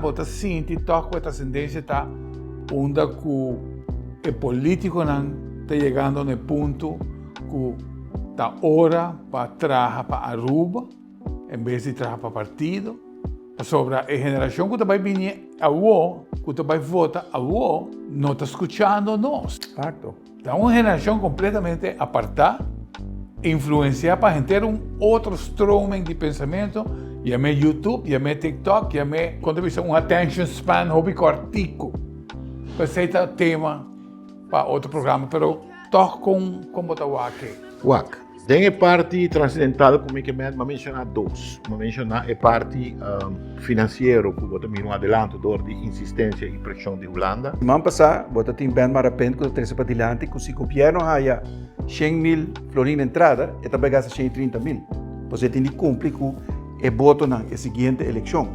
Bota sinti toco esta tendência tá onda que o político não está chegando no ponto que tá hora para trabalhar para Aruba em vez de trabalhar para partido. Sobre a geração que vai vir a UO, que vai votar a UO, não está escutando nós. Facto. É uma geração completamente apartada, influenciada para ter outro stroming de pensamento. Llame YouTube, llame TikTok, llame quando você um attention span hobby cortico. Aceita tema para outro programa, mas toque com botar o aqui. Wak. Den a parte transcendental, como é que me mencionar dois. Me mencionar a parte financeira, que eu também adelanto, dor de insistência e pressão de Holanda. Man passar, bota tem bem mais repente que três para adiante, que se o governo haya 100.000 florins entrada, e também gasta 130.000. Você tem que cumprir com o voto na seguinte eleição.